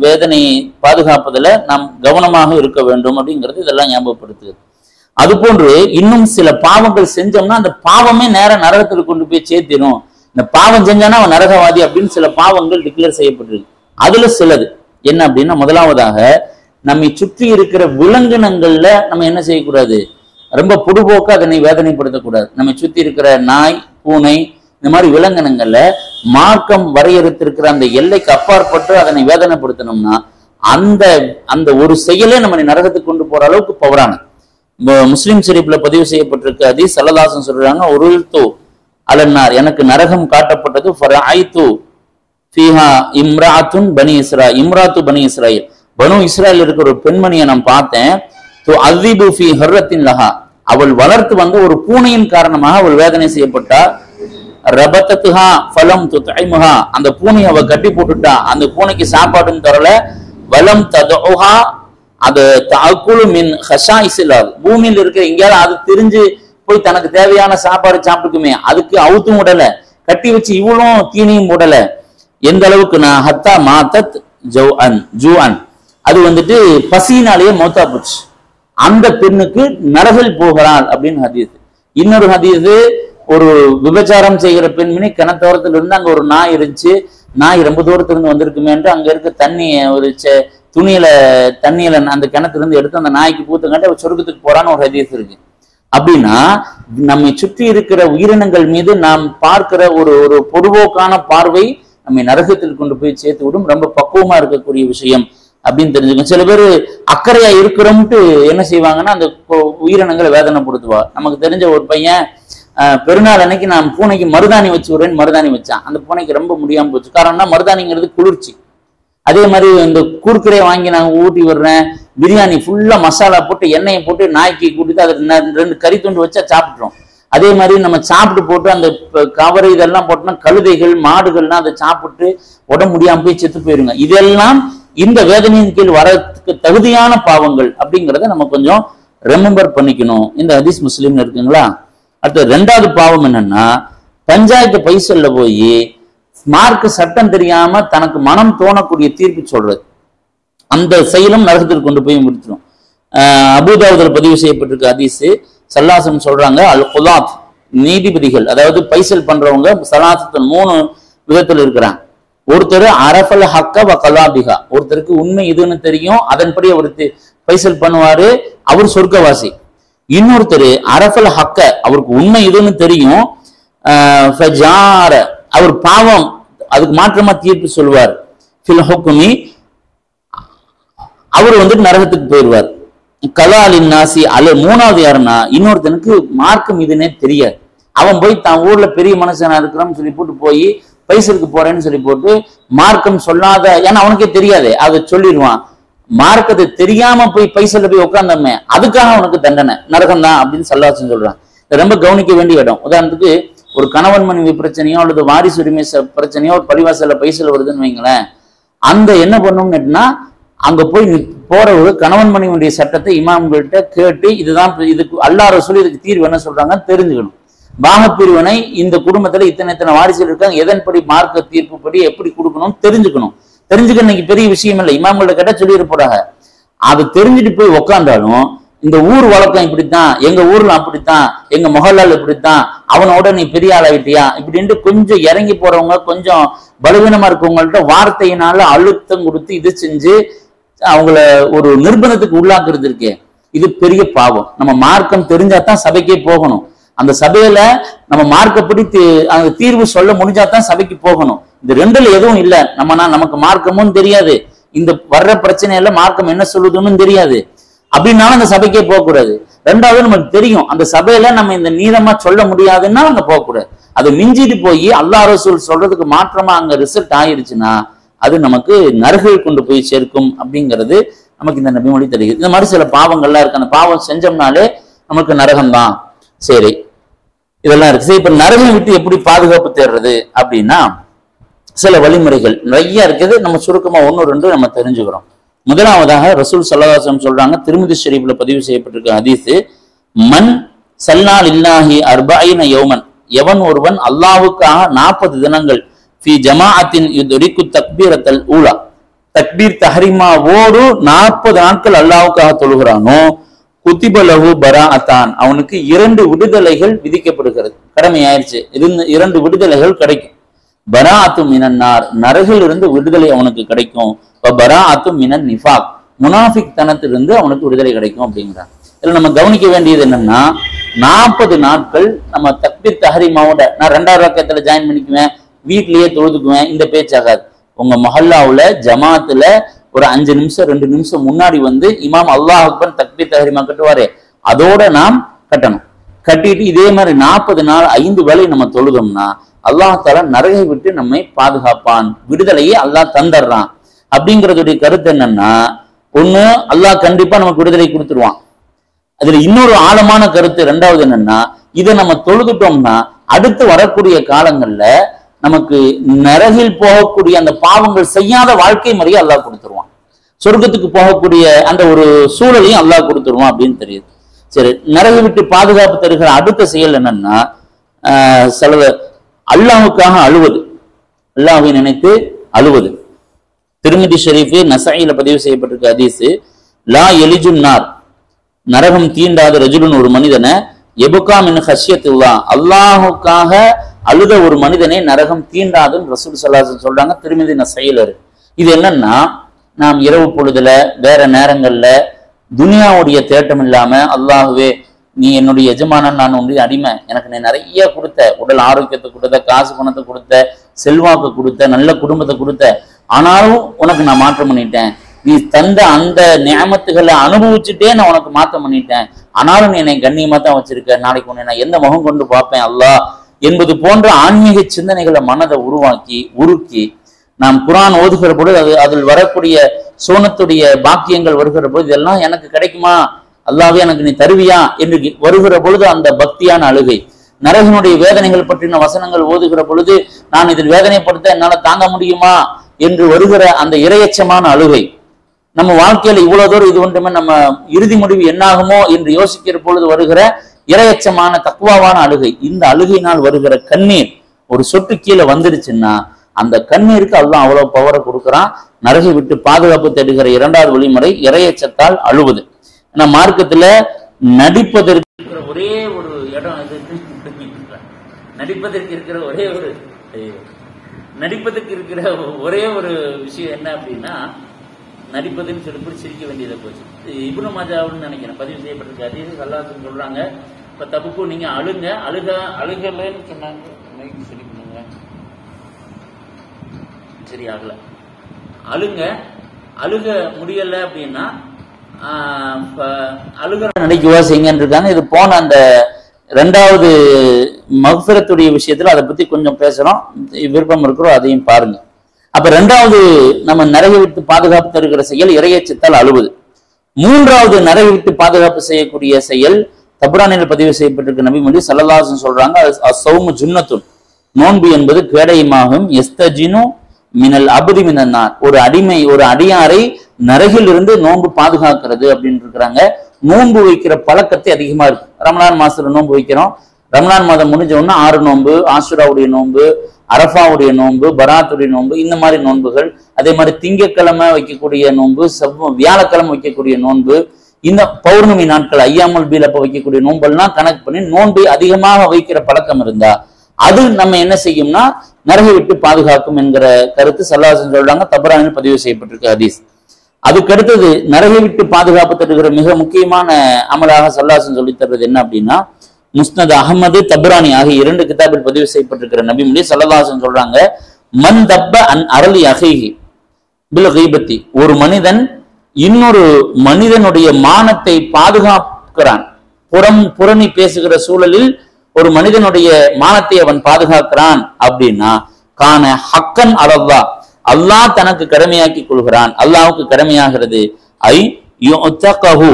வேதனையை பாதுகாப்பதில் நாம் கவனமாக இருக்க வேண்டும் அப்படிங்கிறது இதெல்லாம் ஞாபகப்படுத்துது. அது போன்று இன்னும் சில பாவங்கள் செஞ்சோம்னா அந்த பாவமே நேரம் நரகத்தில் கொண்டு போய் சேர்த்திடும். இந்த பாவம் செஞ்சானா அவன் நரகவாதி அப்படின்னு சில பாவங்கள் டிக்ளேர் செய்யப்பட்டிருக்கு. அதுல சிலது என்ன அப்படின்னா, முதலாவதாக நம்மை சுற்றி இருக்கிற விலங்கினங்கள்ல நம்ம என்ன செய்யக்கூடாது, ரொம்ப பொடுபோக்க அதனை வேதனைப்படுத்தக்கூடாது. நம்ம சுற்றி இருக்கிற நாய், பூனை, இந்த மாதிரி விலங்கினங்கள்ல மார்க்கம் வரையறுத்திருக்கிற அந்த எல்லைக்கு அப்பாற்பட்டு அதனை வேதனைப்படுத்தணும்னா அந்த ஒரு செயலே நம்ம நரகத்துக்கு கொண்டு போற அளவுக்கு பவரான. முஸ்லிம் ஷரீஃப்ல பதிவு செய்யப்பட்டிருக்கு. ஹதீஸ் ஸல்லல்லாஹு சொல்றாங்க, உருல்து அலன்னார், எனக்கு நரகம் காட்டப்பட்டது, ஃபரஐது ஃபீஹா இம்ராத்துன் பனி இஸ்ராயில், இம்ராத்து பனி இஸ்ராயில், பனு இஸ்ராயில் இருக்கிற ஒரு பெண்மணியை நான் பார்த்தேன். து அஸிபு ஃபீ ஹர்ரத்தின் லஹா, அவள் வளர்த்து வந்த ஒரு பூனையின் காரணமாக அவள் வேதனை செய்யப்பட்டார். ரபத்தத்துஹா ஃபலம் துதைமுஹா, அந்த பூனையை அவ கட்டி போட்டுட்டா, அந்த பூனைக்கு சாப்பாடுன்னு தரல. வலம் ததுஹா, அது தஅக்குலு மின் ஹஷாயிஸில், பூமியில் இருக்கிற எங்கேயாவது அது திரிஞ்சு போய் தனக்கு தேவையான சாப்பாடு சாப்பிட்டுக்குமே, அதுக்கு அவுத்தும் விடல, கட்டி வச்சு இவளும் தீனியும் விடல. எந்த அளவுக்கு நான் ஹத்தா மாத்தத் ஜூஅன், அது வந்துட்டு பசியினாலேயே மௌத்தா போச்சு. அந்த பெண்ணுக்கு நரகில் போகிறாள் அப்படின்னு ஹதீஸ். இன்னொரு ஹதீஸ், ஒரு விபச்சாரம் செய்கிற பெண்மணி கிணத்தோரத்துல இருந்து அங்க ஒரு நாய் இருந்துச்சு, நாய் ரொம்ப தூரத்துல இருந்து வந்திருக்குமேன்று அங்க இருக்க தண்ணிய ஒரு துணியில தண்ணியில அந்த கிணத்துல இருந்து எடுத்து அந்த நாய்க்கு பூத்தங்காட்டி அவ சொர்க்கத்துக்கு போறான்னு ஒரு ஹதீஸ் இருக்கு. அப்படின்னா நம்மை சுற்றி இருக்கிற உயிரினங்கள் மீது நாம் பார்க்கிற ஒரு ஒரு பொதுவோக்கான பார்வை நம்மை நரகத்தில் கொண்டு போய் சேர்த்து விடும். ரொம்ப பக்குவமா இருக்கக்கூடிய விஷயம் அப்படின்னு தெரிஞ்சுக்கணும். சில பேர் அக்கறையா இருக்கிறோம்ட்டு என்ன செய்வாங்கன்னா அந்த உயிரினங்களை வேதனைப்படுத்துவா. நமக்கு தெரிஞ்ச ஒரு பையன் பெருநாள் அன்னைக்கு நான் பூனைக்கு மருதாணி வச்சு விடுறேன்னு மருதாணி வச்சான். அந்த பூனைக்கு ரொம்ப முடியாம போச்சு. காரணம்னா மருதாணிங்கிறது குளிர்ச்சி. அதே மாதிரி இந்த குறுக்கரையை வாங்கி நாங்கள் ஊட்டி விடுறேன், பிரியாணி ஃபுல்லா மசாலா போட்டு எண்ணெயை போட்டு நாய்க்கு கூட்டிட்டு அதை 2 கறி துண்டு வச்சா சாப்பிட்றோம். அதே மாதிரி நம்ம சாப்பிட்டு போட்டு அந்த கவரை இதெல்லாம் போட்டோம்னா கழுதைகள் மாடுகள்லாம் அதை சாப்பிட்டு உடம்பு முடியாம போய் செத்து போயிருங்க. இதெல்லாம் இந்த வேதனையின் கீழ் வரதுக்கு தகுதியான பாவங்கள் அப்படிங்கிறத நம்ம கொஞ்சம் ரெமெம்பர் பண்ணிக்கணும். இந்த ஹதீஸ் முஸ்லீம்ல இருக்குங்களா. அடுத்து 2வது பாவம் என்னன்னா, பஞ்சாயத்து பைசல்ல போய் மார்க்கு சட்டம் தெரியாம தனக்கு மனம் தோணக்கூடிய தீர்ப்பு சொல்றது. அந்த செயலும் நரகத்தில் கொண்டு போய் முடிச்சிடும். அபூதாவுதுல பதிவு செய்யப்பட்டிருக்க ஹதீஸ், சல்லாசம் சொல்றாங்க, அல் குலாத், நீதிபதிகள், அதாவது பைசல் பண்றவங்க சலாசத்தில் 3 விதத்தில் இருக்கிறாங்க. ஒருத்தர் அரஃபல் ஹக்க வ கலாபிகா, ஒருத்தருக்கு உண்மை இதுன்னு தெரியும், அதன்படி அவர் பைசல் பண்ணுவாரு, அவர் சொர்க்கவாசி. இன்னொருத்தர் அரஃபல் ஹக்க, அவருக்கு உண்மை இதுன்னு தெரியும், அவர் பாவம், அதுக்கு மாற்றமா தீர்ப்பு சொல்வார், ஃபில் ஹுக்மி, அவர் வந்துட்டு நரகத்துக்கு போயிடுவார். கலாலின் நாசி அல்ல. 3வது யாருன்னா, இன்னொருத்தனுக்கு மார்க்கம் இதுன்னே தெரியாது, அவன் போய் தான் ஊர்ல பெரிய மனுஷனா இருக்கிறோம்னு சொல்லி போட்டு போய் பைசலுக்கு போறேன்னு சொல்லி போட்டு மார்க்கம் சொல்லாத, ஏன்னா அவனுக்கே தெரியாது, அதை சொல்லிடுவான். மார்க்கத்தை தெரியாம போய் பைசல்ல போய் உட்காந்தமே, அதுக்காக அவனுக்கு தண்டனை நரகம் தான் அப்படின்னு சல்லாசன் சொல்றான். ரொம்ப கவனிக்க வேண்டிய இடம். உதாரணத்துக்கு ஒரு கணவன் மனைவி பிரச்சனையோ அல்லது வாரிசு உரிமை பிரச்சனையோ ஒரு பள்ளிவாசல்ல பைசல் வருதுன்னு வைங்களேன், அந்த என்ன பண்ணணும்னுட்டுனா அங்க போய் போறவங்க கணவன் மனைவியுடைய சட்டத்தை இமாம்கள்கிட்ட கேட்டு, இதுதான் இதுக்கு அல்லாஹ் ரசூல் இதுக்கு தீர்வு என்ன சொல்றாங்கன்னு தெரிஞ்சுக்கணும். பாகப்பிரிவினை இந்த குடும்பத்துல இத்தனை வாரிசுகள் இருக்காங்க, எதன்படி மார்க்க தீர்ப்புப்படி எப்படி கொடுக்கணும் தெரிஞ்சுக்கணும். தெரிஞ்சுக்க இன்னைக்கு பெரிய விஷயம் இல்லை, இமாம்கள்ட்ட கேட்டா சொல்லிட்டு போறாங்க. அது தெரிஞ்சுட்டு போய் உக்காந்தாலும் இந்த ஊர் வழக்கம் இப்படித்தான், எங்க ஊர்ல அப்படித்தான், எங்க மொஹல்லால் இப்படித்தான், அவனோட நீ பெரிய ஆளாயிட்டியா இப்படின்ட்டு கொஞ்சம் இறங்கி போறவங்க, கொஞ்சம் பலவீனமா இருக்கவங்கள்ட்ட வார்த்தையினால அழுத்தம் கொடுத்து இது செஞ்சு அவங்கள ஒரு நிர்பந்தத்துக்கு உள்ளாக்குறது இருக்கே, இது பெரிய பாவம். நம்ம மார்க்கம் தெரிஞ்சாதான் சபைக்கே போகணும். அந்த சபையில நம்ம மார்க்கப்படி அந்த தீர்வு சொல்ல முடிஞ்சாதான் சபைக்கு போகணும். இந்த 2ல எதுவும் இல்லை. நமக்கு மார்க்கமும் தெரியாது, இந்த வர்ற பிரச்சனையில மார்க்கம் என்ன சொல்லுதுன்னு தெரியாது, அப்படின்னாலும் அந்த சபைக்கே போகக்கூடாது. 2வது நமக்கு தெரியும் அந்த சபையில நம்ம இந்த நீளமா சொல்ல முடியாதுன்னா அங்க போகக்கூடாது. அது மிஞ்சிட்டு போய் அல்லாஹ் ரசூல் சொல்றதுக்கு மாற்றமா அங்க ரிசல்ட் ஆயிருச்சுன்னா அது நமக்கு நரகில் கொண்டு போய் சேர்க்கும் அப்படிங்கிறது நமக்கு இந்த நபிமொழி தெரியுது. இந்த மாதிரி சில பாவங்கள்லாம் இருக்கு, அந்த பாவம் செஞ்சோம்னாலே நமக்கு நரகம்தான். சரி, இதெல்லாம் இருக்கு. சரி, இப்ப நரகம் விட்டு எப்படி பாதுகாப்பு தேடுறது அப்படின்னா சில வழிமுறைகள் நிறைய இருக்குது. நம்ம சுருக்கமா 1 2 நம்ம தெரிஞ்சுக்கிறோம். முதலாவதாக ரசூல் ஸல்லல்லாஹு அலைஹி வஸல்லம் சொல்றாங்க, திருமிதி ஷரீஃப்ல பதிவு செய்யப்பட்டிருக்க ஹதீஸ், மன் ஸல்லா லில்லாஹி 40 யௌமன், எவன் ஒருவன் அல்லாஹ்வுக்காக 40 தினங்கள் ஃபி ஜமாஅத்தின் யுத்ரிகு தக்பீரத்தல் ஊலா, தக்பீர் தஹ்ரீமாவோடு 40 நாட்கள் அல்லாஹ்வுக்காக தொழுகிறானோ, குத்திப லஹு பராஅத்தான், அவனுக்கு 2 விடுதலைகள் விதிக்கப்படுகிறது, கடமையாயிருச்சு. 2 விடுதலைகள் கிடைக்கும். பராஅத்து மினன்னார், நரகில் இருந்து விடுதலை அவனுக்கு கிடைக்கும். பராஅத்து மினன் நிஃபாக், முனாஃபிக் தனத்திலிருந்து அவனுக்கு விடுதலை கிடைக்கும் அப்படிங்கிறான். இதுல நம்ம கவனிக்க வேண்டியது என்னன்னா, 40 நாட்கள் நம்ம தக்பீர் தஹ்ரீமாவோட நான் 2வது ரக்கத்துல ஜாயின் பண்ணிக்குவேன், வீட்லயே தொழுதுக்குவேன், இந்த பேச்சாகாது. உங்க மஹல்லாவுல ஜமாத்துல ஒரு 5 நிமிஷம் 2 நிமிஷம் முன்னாடி வந்து இமாம் அல்லாஹ் அக்பர் தக்பீர் தஹ்ரீமா கட்டுவாரு, அதோட நாம் கட்டணும். கட்டிட்டு இதே மாதிரி 40 நாள் 5 வேளை நம்ம தொழுதோம்னா அல்லாஹ் தஆலா நரகை விட்டு நம்மை பாதுகாப்பான், விடுதலையே அல்லாஹ் தந்துடுறான். அப்படிங்கிறதுடைய கருத்து என்னன்னா, ஒண்ணு அல்லாஹ் கண்டிப்பா நமக்கு விடுதலை கொடுத்துருவான். அதுல இன்னொரு ஆழமான கருத்து ரெண்டாவது என்னன்னா, இதை நம்ம தொழுதுட்டோம்னா அடுத்து வரக்கூடிய காலங்கள்ல நமக்கு நரகில் போகக்கூடிய அந்த பாவங்கள் செய்யாத வாழ்க்கை முறையை அல்லாஹ் கொடுத்துருவான். சொர்க்கத்துக்கு போகக்கூடிய அந்த ஒரு சூழலையும் அல்லாஹ் கொடுத்துருவான் அப்படின்னு தெரியுது. சரி, நரகை விட்டு பாதுகாப்பு தருகிற அடுத்த செயல் என்னன்னா, அல்லாஹுக்காக அழுவது, அல்லாஹ்வை நினைத்து அழுவது. திருமிதி ஷரீஃபு நசாயில பதிவு செய்யப்பட்டிருக்க ஹதீஸ், லா எலிஜுன்னார், நரகம் தீண்டாத ரஜுலுன் ஒரு மனிதனை, எபுகா மின் ஹஷ்யத்துல்லாஹ், அல்லாஹுக்காக அழுத ஒரு மனிதனை நரகம் தீண்டாதுன்னு ரசூல் ஸல்லல்லாஹு அலைஹி வஸல்லம் சொல்றாங்க. திருமிதி நசாயில. இது என்னன்னா, நாம் இரவு பொழுதுல வேற நேரங்கள்ல துனியாவுடைய தேட்டம் இல்லாம, அல்லாஹுவே நீ என்னுடைய எஜமானன், நான் உன்னுடைய அடிமை, எனக்கு நீ நிறைய கொடுத்த, உடல் ஆரோக்கியத்தை கொடுத்த, காசு பணத்தை கொடுத்த, செல்வாக்கு கொடுத்த, நல்ல குடும்பத்தை கொடுத்த, ஆனாலும் உனக்கு நான் மாற்றம் பண்ணிட்டேன். நீ தந்த அந்த நியமத்துகளை அனுபவிச்சுட்டே நான் உனக்கு மாற்றம் பண்ணிட்டேன். ஆனாலும் நீ என்னை கண்ணியமா தான் வச்சிருக்க. நாளைக்கு உன்னை நான் எந்த முகம் கொண்டு பார்ப்பேன் அல்லாஹ் என்பது போன்ற ஆன்மீக சிந்தனைகளை மனதை உருக்கி நாம் குர்ஆன் ஓதுகிற பொழுது அதில் வரக்கூடிய சோனத்துடைய பாக்கியங்கள் வருகிற பொழுது, இதெல்லாம் எனக்கு கிடைக்குமா அல்லாஹ்வே, எனக்கு நீ தருவியா என்று வருகிற பொழுது அந்த பக்தியான அழுகை. நரகனுடைய வேதனைகள் பற்றின வசனங்கள் ஓதுகிற பொழுது, நான் இதில் வேதனைப்படுத்த என்னால தாங்க முடியுமா என்று வருகிற அந்த இரையச்சமான அழுகை. நம்ம வாழ்க்கையில இவ்வளவு தூரம் இது ஒன்றுமே நம்ம இறுதி முடிவு என்னாகுமோ என்று யோசிக்கிற பொழுது வருகிற இரையச்சமான தக்குவாவான அழுகை. இந்த அழுகையினால் வருகிற கண்ணீர் ஒரு சொட்டு கீழே வந்துருச்சுன்னா அந்த கண்ணீருக்கு அல்லாஹ் அவ்வளவு பவரை கொடுக்குறான். நரகை விட்டு பாதுகாப்பு தேடுகிற இரண்டாவது வழிமுறை இரையச்சத்தால் அழுவது. ஏன்னா மார்க்கத்துல நடிப்பதற்கு இருக்கிற ஒரே ஒரு இடம், நடிப்பதற்கு இருக்கிற ஒரே ஒரு விஷயம் என்ன அப்படின்னா, நடிப்பதுன்னு சொல்லி சிரிக்க வேண்டியதை போச்சு. இப்னு மாஜாவுன்னு நினைக்கிறேன் பதிவு செய்யப்பட்டிருக்க ஹதீஸ் அல்லாஹ் சொல்றாங்க, இப்ப தப்புக்கு நீங்க அழுகலன்னு சொன்னாங்க, சரி பண்ணுங்க, சரி ஆகல, அழுக முடியல அப்படின்னா அழுகிற நினைக்குவா செய்யுங்கன்னு இருக்காங்க. இது போன அந்த ரெண்டாவது மக்ஃபிரத்துடைய விஷயத்துல அதை பத்தி கொஞ்சம் பேசுறோம், விருப்பம் இருக்கிறோம், அதையும் பாருங்க. அப்ப ரெண்டாவது நம்ம நரகை விட்டு பாதுகாப்பு தருகிற செயல் இரையச்சத்தால் அழுவது. மூன்றாவது நரகை விட்டு பாதுகாப்பு செய்யக்கூடிய செயல் தப்ரானில் பதிவு செய்யப்பட்டிருக்க நபி மொழி ஸல்லல்லாஹு அலைஹி வஸல்லம் சொல்றாங்க, அஸ்ஸௌமு ஜுன்னத்துன், நோன்பு என்பது கேடயமாகும், எஸ்தஜினு மினல் அபதி மினன்னார், ஒரு அடியாரை நரகில் இருந்து நோன்பு பாதுகாக்கிறது அப்படின்னு இருக்கிறாங்க. நோன்பு வைக்கிற பழக்கத்தை அதிகமா இருக்கு. ரமலான் மாசத்துல நோன்பு வைக்கிறோம். ரமலான் மாதம் முடிஞ்ச உடனே 6 நோன்பு, ஆஷுராவுடைய நோன்பு, அரஃபாவுடைய நோன்பு, பராத்துடைய நோன்பு, இந்த மாதிரி நோன்புகள். அதே மாதிரி திங்கட்கிழமை வைக்கக்கூடிய நோன்பு, வியாழக்கிழமை வைக்கக்கூடிய நோன்பு, இந்த பௌர்ணமி நாட்கள் ஐயாமுல் பீல் அப்ப வைக்கக்கூடிய நோன்பெல்லாம் கணக்கு பண்ணி நோன்பை அதிகமாக வைக்கிற பழக்கம் இருந்தா அது நம்ம என்ன செய்யும்னா நரகை விட்டு பாதுகாக்கும் என்கிற கருத்து ஸல்லல்லாஹு அலைஹி வஸல்லம் சொல்றாங்க. தப்ரானில் பதிவு செய்யப்பட்டிருக்க ஹதீஸ். அதுக்கடுத்தது நரகை விட்டு பாதுகாப்பு தருகிற மிக முக்கியமான அமலாக ஸல்லல்லாஹு அலைஹி வஸல்லம் சொல்லி தருவது என்ன அப்படின்னா, முஸ்னத் அஹ்மது, தப்ரானி ஆகிய 2 கிதாபில் பதிவு செய்யப்பட்டிருக்கிற நபி மொழி ஸல்லல்லாஹு அலைஹி வஸல்லம் சொல்றாங்க, மன் தப்ப அன் அரலி அஹீஹி பில் கீபத்தி, ஒரு மனிதன் இன்னொரு மனிதனுடைய மானத்தை பாதுகாக்கிறான், புறணி பேசுகிற சூழலில் ஒரு மனிதனுடைய மானத்தை அவன் பாதுகாக்கிறான் அப்படின்னா, கான ஹக்கன் அலல்லாஹ், அல்லாஹ் தனக்கு கடமையாக்கி கொள்கிறான், அல்லாஹ்வுக்கு கடமையாகிறது, ஐ யுத்தகஹு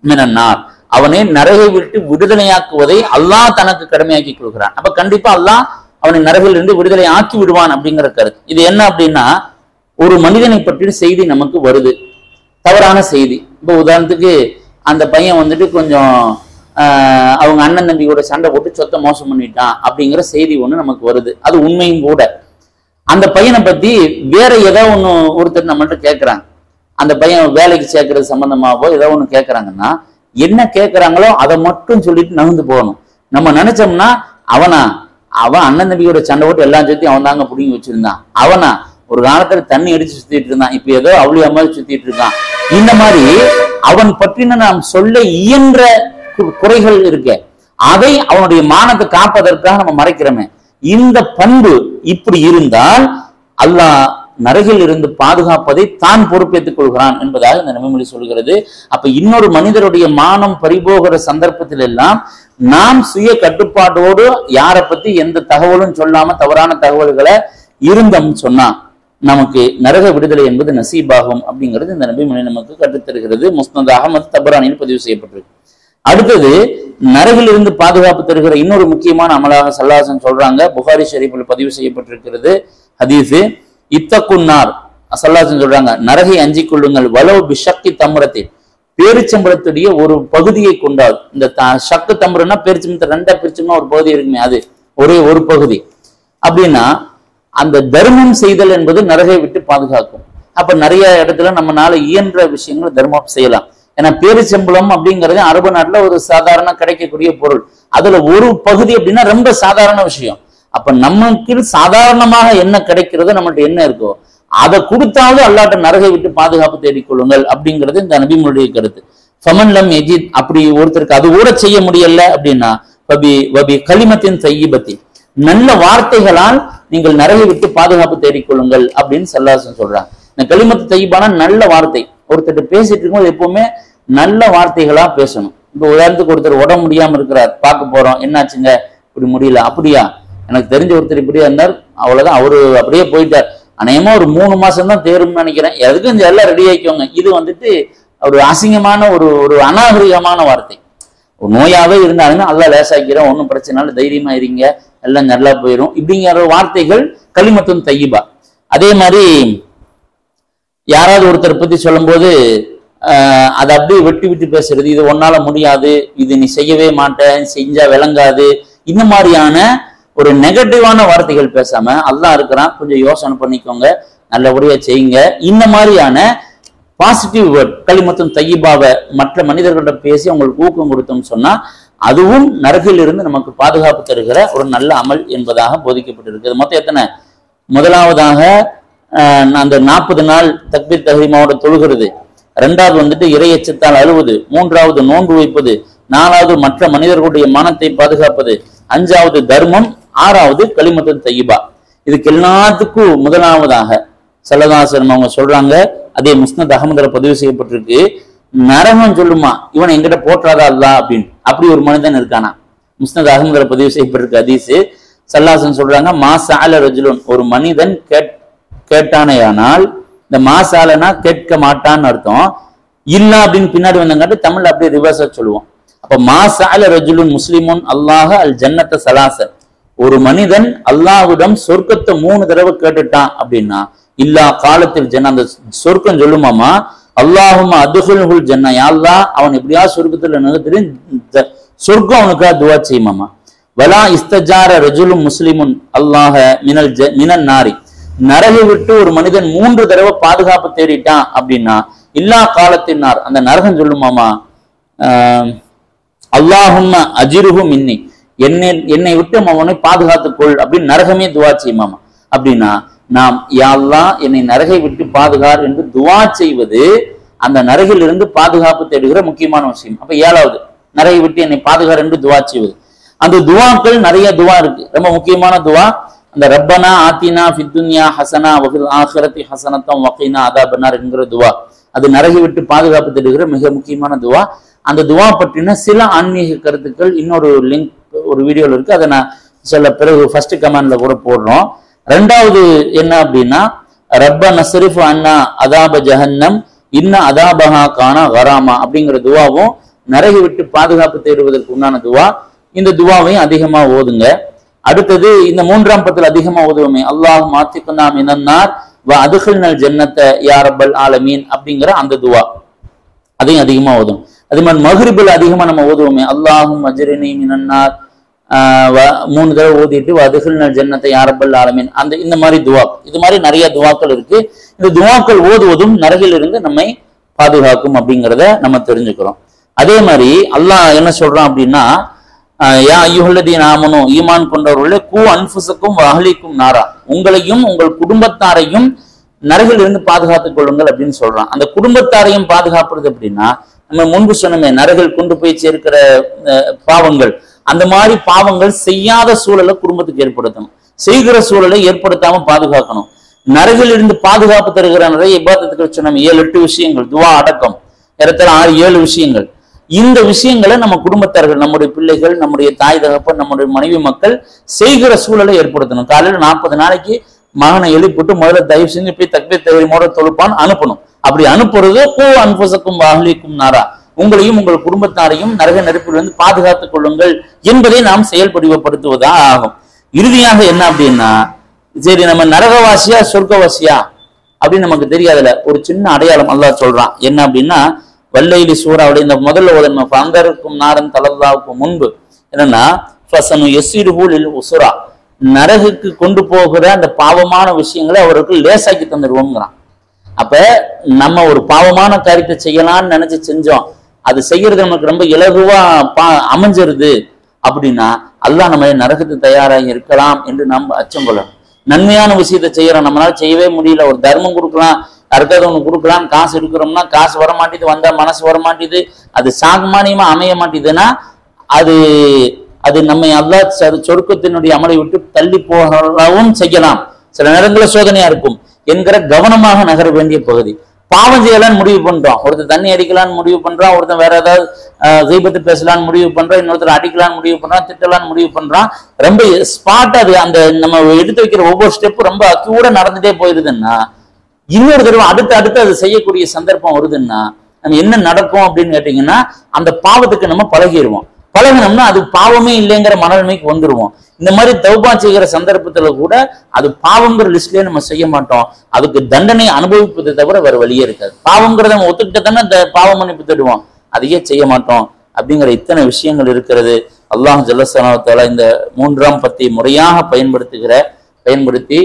மினன்னார், அவனை நரகை விட்டு விடுதலையாக்குவதை அல்லாஹ் தனக்கு கடமையாக்கி கொள்கிறான். அப்ப கண்டிப்பா அல்லாஹ் அவனை நரகில் இருந்து விடுதலை ஆக்கி விடுவான் அப்படிங்கிற கருத்து. இது என்ன அப்படின்னா, ஒரு மனிதனை பற்றிய செய்தி நமக்கு வருது, தவறான செய்தி. இப்போ உதாரணத்துக்கு அந்த பையன் வந்துட்டு கொஞ்சம் அவங்க அண்ணன் தம்பியோட சண்டை போட்டு சொத்தை மோசம் பண்ணிட்டான் அப்படிங்கிற செய்தி ஒண்ணு நமக்கு வருது. அது உண்மையும் கூட. அந்த பையனை பத்தி வேற ஏதோ ஒண்ணு ஒருத்தர் நம்மள்ட்ட கேட்கறாங்க, அந்த பையன் வேலைக்கு சேர்க்கறது சம்பந்தமாவோ ஏதோ ஒண்ணு கேட்கறாங்கன்னா, என்ன கேட்கறாங்களோ அதை மட்டும் சொல்லிட்டு நகர்ந்து போகணும். நம்ம நினைச்சோம்னா அவன் அண்ணன் தம்பியோட சண்டை போட்டு எல்லா சேர்த்தையும் அவன் தாங்க பிடிங்கி வச்சிருந்தான், ஒரு காலத்துல தண்ணி அடிச்சு சுத்திட்டு இருந்தான், இப்ப ஏதோ அவளியா மாதிரி சுத்திட்டு இருக்கான், இந்த மாதிரி அவன் பற்றின நாம் சொல்ல இயன்ற குறைகள் இருக்க, அதை அவனுடைய மானத்தை காப்பதற்காக நம்ம மறைக்கிறோமே. இந்த பண்பு இப்படி இருந்தால் அல்லாஹ் நரகில் இருந்து பாதுகாப்பதை தான் பொறுப்பேற்றுக் கொள்கிறான் என்பதாக இந்த நபிமொழி சொல்கிறது. அப்ப இன்னொரு மனிதருடைய மானம் பறிபோகிற சந்தர்ப்பத்தில் எல்லாம் நாம் சுய கட்டுப்பாட்டோடு யாரை பத்தி எந்த தகவலும் சொல்லாம தவறான தகவல்களை இருந்தோம் சொன்னா நமக்கு நரக விடுதலை என்பது நசீபாகும் அப்படிங்கிறது இந்த நபிமொழி நமக்கு கற்றுத்தருகிறது. முஸ்னத் அஹ்மத், தபரானியில் பதிவு செய்யப்பட்டிருக்கு. அடுத்தது நரகிலிருந்து பாதுகாப்பு தருகிற இன்னொரு முக்கியமான அமலாக ஸல்லல்லாஹு சொல்றாங்க. புகாரி ஷரீஃபில் பதிவு செய்யப்பட்டிருக்கிறது ஹதீஸ். இத்தகுன்னார் ஸல்லல்லாஹு சொல்றாங்க, நரகை அஞ்சிக் கொள்ளுங்கள். வலோ பிஷக்கி தம்ரத்தி, பேரிச்சம்பளத்துடைய ஒரு பகுதியை கொண்டால். இந்த ஷக்கு தம்ரன்னா பேரிச்சம்பளத்தை ரெண்டா பிரிச்சோம்னா ஒரு பகுதி இருக்குமே, அது ஒரே ஒரு பகுதி. அப்படின்னா அந்த தர்மம் செய்தல் என்பது நரகை விட்டு பாதுகாக்கும். அப்ப நிறைய இடத்துல நம்மளால இயன்ற விஷயங்களை தர்மம் செய்யலாம். ஏன்னா பேரிச்சம்பளம் அப்படிங்கிறது அரபு நாட்டுல ஒரு சாதாரண கிடைக்கக்கூடிய பொருள். அதுல ஒரு பகுதி அப்படின்னா ரொம்ப சாதாரண விஷயம். அப்ப நமக்கு சாதாரணமாக என்ன கிடைக்கிறதோ நம்மகிட்ட என்ன இருக்கோ அதை கொடுத்தாவது அல்லாட்ட நரகை விட்டு பாதுகாப்பு தேடிக்கொள்ளுங்கள் அப்படிங்கிறது இந்த நபிமுடைய கருத்து. ஃபமன்லம் எஜித், அப்படி ஒருத்தருக்கு அது கூட செய்ய முடியல அப்படின்னா கலிமத்தின் தையிபத்தி, நல்ல வார்த்தைகளால் நீங்கள் நரகை விட்டு பாதுகாப்பு தேடிக்கொள்ளுங்கள் அப்படின்னு ஸல்லல்லாஹு சொல்றாங்க. இந்த கலிமத்து தையிபான நல்ல வார்த்தை. ஒருத்தர் பேசிட்டு இருக்கும்போது எப்பவுமே நல்ல வார்த்தைகளா பேசணும். இப்போ உதாரணத்துக்கு ஒருத்தர் உடம்பு முடியாம இருக்கிறார், பார்க்க போறோம், என்னாச்சுங்க இப்படி முடியல, அப்படியா, எனக்கு தெரிஞ்ச ஒருத்தர் இப்படியா இருந்தார், அவ்வளவுதான், அவரு அப்படியே போயிட்டார், அநேகமா ஒரு 3 மாசம் தான் தேரும்னு நினைக்கிறேன், எதுக்கும் இந்த எல்லாம் ரெடி ஆக்கிக்கோங்க. இது வந்துட்டு ஒரு அசிங்கமான ஒரு அநாகரிகமான வார்த்தை. ஒரு நோயாவே இருந்தாலுமே அல்லா லேசாக்கிறோம், ஒன்றும் பிரச்சனை இல்லை, தைரியமா இருங்க, எல்லாம் நல்லா போயிடும், இப்படிங்கிற வார்த்தைகள் கலிமத்துன் தையிபா. அதே மாதிரி யாராவது ஒருத்தர் பத்தி சொல்லும் போது அதை அப்படியே வெட்டி விட்டு பேசுறது, இது ஒன்னால முடியாது, இது நீ செய்யவே மாட்டேன், செஞ்சா விளங்காது, இந்த மாதிரியான ஒரு நெகட்டிவான வார்த்தைகள் பேசாம அல்லாஹ் இருக்கிறான், கொஞ்சம் யோசனை பண்ணிக்கோங்க, நல்லபடியா செய்யுங்க, இந்த மாதிரியான பாசிட்டிவ் வேர்ட் கலிமத்துன் தையிபாவை மற்ற மனிதர்களிடம் பேசி அவங்களுக்கு ஊக்கம் கொடுத்தோம்னு சொன்னா அதுவும் நரகிலிருந்து நமக்கு பாதுகாப்பு தருகிற ஒரு நல்ல அமல் என்பதாக போதிக்கப்பட்டிருக்கிறது. மொத்தம் எத்தனை? முதலாவதாக அந்த 40 நாள் தக்பீர் தஹ்ரீமாவோட தொழுகிறது, 2வது வந்துட்டு இறையச்சத்தால் அழுவது, 3வது நோன்பு வைப்பது, 4வது மற்ற மனிதர்களுடைய மானத்தை பாதுகாப்பது, 5வது தர்மம், 6வது கலிமத்துன் தையிபா. இதுக்கு எல்லாத்துக்கும் முதலாவதாக ஸல்லல்லாஹு அலைஹி வஸல்லம் அவங்க சொல்றாங்க, அதே முஸ்னத் அஹ்மதுல பதிவு செய்யப்பட்டிருக்கு, நரகம் சொல்லுமா இவனை எங்கிட்ட போற்றாதா அல்லாஹ் அப்படின்னு. அப்படி ஒரு மனிதன் இருக்கானா, முஸ்னத் அஹ்மதுல பதிவு செய்யப்பட்டிருக்கு ஹதீஸ். ஸல்லல்லாஹு அலைஹி வஸல்லம் சொல்றாங்க, மாசஅல ரஜுலுன், ஒரு மனிதன் கேட்டானேயானால், இந்த மாசாலனா கேட்க மாட்டான்னு அர்த்தம், இல்ல அப்படின்னு பின்னாடி வந்தங்காட்டி தமிழ்ல அப்படியே ரிவர்ஸா சொல்லுவோம். அப்ப மாசால ரஜுலுன் முஸ்லிமுன் அல்லாஹ அல் ஜன்னத்த சலாச, ஒரு மனிதன் அல்லாஹ்விடம் சொர்க்கத்தை 3 தடவை கேட்டுட்டான் அப்படின்னா, இல்லா காலத்தில் ஜன்ன, அந்த சொர்க்கம் சொல்லுமாமா, அல்லாஹும்ம அதுகுல்ஹுல் ஜன்னா, யா அல்லாஹ் அவன் எப்படியா சொர்க்கத்துல நிறுத்தி சொர்க்கம் அவனுக்கா துவா செய்யுமாமா. வலா இஸ்தஜார ரஜுலும் முஸ்லிமுன் அல்லாஹ மினல் நாரி, நரகை விட்டு ஒரு மனிதன் 3 தடவை பாதுகாப்பு தேடிட்டான் அப்படின்னா, இல்லா காலத்தினார், அந்த நரகம் சொல்லுமாமா, அல்லாஹும்ம அஜிருஹு மின்னி, என்னை விட்டு அவனை பாதுகாத்துக்கொள் அப்படின்னு நரகமே துவா செய்யுமாமா. அப்படின்னா நாம் யா அல்லாஹ் என்னை நரகை விட்டு பாதுகார் என்று துவா செய்வது அந்த நரகிலிருந்து பாதுகாப்பு தேடுகிற முக்கியமான விஷயம். அப்ப 7வது நரகை விட்டு என்னை பாதுகார் என்று துவா செய்வது. அந்த துவாக்கள் நிறைய துவா இருக்கு. ரொம்ப முக்கியமான துவா அந்த ரப்பனா ஆத்தினா ஃபித்துன்யா ஹசனா வஃபில் ஆখিরাতি ஹஸனத்தம் வகீனா அதாபன்னார் என்கிற துவா. அது நரகை விட்டு பாதுகாப்பு தேடுகிற மிக முக்கியமான துவா. அந்த துவா பற்றின சில ஆன்மீக கருத்துக்கள் இன்னொரு லிங்க் ஒரு வீடியோல இருக்கு, அதை நான் சில பிறகு ஃபர்ஸ்ட் கமெண்ட்ல கூட போடுறோம். 2வது என்ன அப்படின்னா, ரப்ப நஸ்ரிஃப் அன்னா அதாப ஜஹன்னம் இன்ன அதாபஹா கானா கராமா அப்படிங்கிற துவாவும் நரகை விட்டு பாதுகாப்பு தேடுவதற்கு உண்டான துவா. இந்த துவாவையும் அதிகமா ஓதுங்க. அடுத்தது இந்த 3ஆம் பத்தில் அதிகமா ஓதுவோமே, அல்லாஹ் மாத்திக்குனா மினன்னார் வ அதுகில்னல் ஜன்னத்த யா ரப்பல் ஆலமீன் அப்படிங்கிற அந்த துவா, அதையும் அதிகமா ஓதும். அதே மாதிரி மக்ரிபில் அதிகமா நம்ம ஓதுவோமே, அல்லாஹும் அஜ்ரினி மினன்னார் 3 தடவை ஓதிட்டு அதுகில்னல் ஜன்னத்தை யா ரப்பல் ஆலமீன், அந்த இந்த மாதிரி துவா. இது மாதிரி நிறைய துவாக்கள் இருக்கு. இந்த துவாக்கள் ஓதுவதும் நரகிலிருந்து நம்மை பாதுகாக்கும் அப்படிங்கிறத நம்ம தெரிஞ்சுக்கிறோம். அதே மாதிரி அல்லாஹ் என்ன சொல்றான் அப்படின்னா, யா அய்யுஹல்லதீன ஆமனூ, ஈமான் கொண்டவர்களே, கூ அன்ஃபுஸக்கும் வ அஹ்லீக்கும் நாரா, உங்களையும் உங்கள் குடும்பத்தாரையும் நரகிலிருந்து பாதுகாத்துக் கொள்ளுங்கள் அப்படின்னு சொல்றான். அந்த குடும்பத்தாரையும் பாதுகாப்புறது அப்படின்னா, நம்ம முன்பு சொன்னோமே, நரகில் கொண்டு போய் சேர்க்கிற பாவங்கள், அந்த மாதிரி பாவங்கள் செய்யாத சூழலை குடும்பத்துக்கு ஏற்படுத்தணும், செய்கிற சூழலை ஏற்படுத்தாம பாதுகாக்கணும். நரகில் இருந்து பாதுகாப்பு தருகிற நிறைய இபாதத்துக்கு சொன்னோம், 7-8 விஷயங்கள், துவா அடக்கம் இடத்துல 6-7 விஷயங்கள். இந்த விஷயங்களை நம்ம குடும்பத்தார்கள், நம்முடைய பிள்ளைகள், நம்முடைய தாய் தகப்பன், நம்முடைய மனைவி மக்கள் செய்கிற சூழலை ஏற்படுத்தணும். காலையில 40 நாளைக்கு மகனை எழுப்பிட்டு முதல்ல தயவு செஞ்சு போய் தக்பீர் தஹ்ரீமோட தொழுப்பான்னு அனுப்பணும். அப்படி அனுப்புறது கூ அன்ஃபுஸக்கும் வ அஹ்லீக்கும் நாரா, உங்களையும் உங்கள் குடும்பத்தாரையும் நரக நெருப்பிலிருந்து பாதுகாத்துக் கொள்ளுங்கள் என்பதை நாம் செயல்படுத்தப்படுத்துவதாக ஆகும். இறுதியாக என்ன அப்படின்னா, சரி நம்ம நரகவாசியா சொர்க்கவாசியா அப்படின்னு நமக்கு தெரியாதுல, ஒரு சின்ன அடையாளம் அல்லாஹ் சொல்றான். என்ன அப்படின்னா, வல்லைலி சூறாவுடைய இந்த முதல்ல ஓதன்மை பந்தருக்கும் நாரன் தலல்லாவுக்கு முன்பு என்னன்னா, உசுரா நரகுக்கு கொண்டு போகிற அந்த பாவமான விஷயங்களை அவருக்கு லேசாக்கி தந்துடுவோம்ங்கிறான். அப்ப நம்ம ஒரு பாவமான காரியத்தை செய்யலாம்னு நினைச்சு செஞ்சோம், அது செய்யறது நமக்கு ரொம்ப இலகுவா அமைஞ்சிருது அப்படின்னா அல்லாஹ் நம்ம நரகத்து தயாராகி இருக்கலாம் என்று நாம் அச்சம் கொள்ளணும். நன்மையான விஷயத்தை செய்யறோம், நம்மளால செய்யவே முடியல, ஒரு தர்மம் கொடுக்கலாம், யாருக்காவது ஒண்ணு கொடுக்கலாம், காசு எடுக்கிறோம்னா காசு வர மாட்டேது, வந்தா மனசு வர மாட்டேது, அது சாகுமானியமா அமைய மாட்டேதுன்னா அது அது நம்ம அல்லாஹ் சொர்க்கத்தினுடைய அமலை விட்டு தள்ளி போகவும் செய்யலாம். சில நேரங்களில் சோதனையா இருக்கும் என்கிற கவனமாக நகர வேண்டிய பகுதி. பாவம் செய்யலான்னு முடிவு பண்றோம், ஒருத்தர் தண்ணி அடிக்கலான்னு முடிவு பண்றான், ஒருத்தர் வேற ஏதாவது தீபத்து பேசலான்னு முடிவு பண்றான், இன்னொருத்தர் அடிக்கலான்னு முடிவு பண்றான், திட்டலான்னு முடிவு பண்றான். ரொம்ப ஸ்பாட் அது அந்த நம்ம எடுத்து வைக்கிற ஒவ்வொரு ஸ்டெப்பும் ரொம்ப அக்யூரா நடந்துட்டே போயிருதுன்னா, இன்னொரு தடவை அடுத்து அது செய்யக்கூடிய சந்தர்ப்பம் வருதுன்னா நம்ம என்ன நடக்கும் அப்படின்னு கேட்டீங்கன்னா, அந்த பாவத்துக்கு நம்ம பழகிடுவோம். பழகினோம்னா அது பாவமே இல்லைங்கிற மனநிலைமைக்கு வந்துருவோம். இந்த மாதிரி தௌபா செய்கிற சந்தர்ப்பத்துல கூட அது பாவங்கிற லிஸ்ட்லயே நம்ம செய்ய மாட்டோம், அதுக்கு தண்டனை அனுபவிப்பதை தவிர வேற வழியே இருக்காது. பாவங்கிறத நம்ம ஒத்துக்கிட்ட தானே பாவ மன்னிப்பு தருவோம், அதையே செய்ய மாட்டோம் அப்படிங்கிற இத்தனை விஷயங்கள் இருக்கிறது. அல்லாஹ் ஜல்லஷானஹு இந்த 3ஆம் பத்தை முறையாக பயன்படுத்தி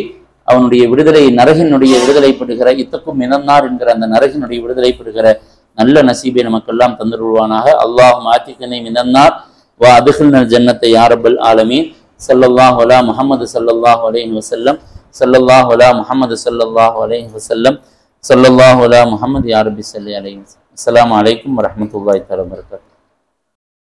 அவனுடைய விடுதலை, நரகினுடைய விடுதலை பெறுகிற இத்தக்கும் மினன்னார் என்கிற அந்த நரகினுடைய விடுதலை பெறுகிற நல்ல நசீபை நமக்கெல்லாம் தந்துடுவானாக. அல்லாஹ் மாத்திகனை மினன்னார் வா அதுகில்னல் ஜன்னத்தை யா ரப்பல் ஆலமீன். ஸல்லல்லாஹு அலா முஹம்மது ஸல்லல்லாஹு அலைஹி வஸல்லம். ஸல்லல்லாஹு அலா முஹம்மது ஸல்லல்லாஹு அலைஹி வஸல்லம். ஸல்லல்லாஹு அலா முஹம்மது யா ரப்பி ஸல்லி அலைஹி வஸல்லம். அஸ்ஸலாமு அலைக்கும் வரஹ்மத்துல்லாஹி தஆலா வபரகாத்துஹு.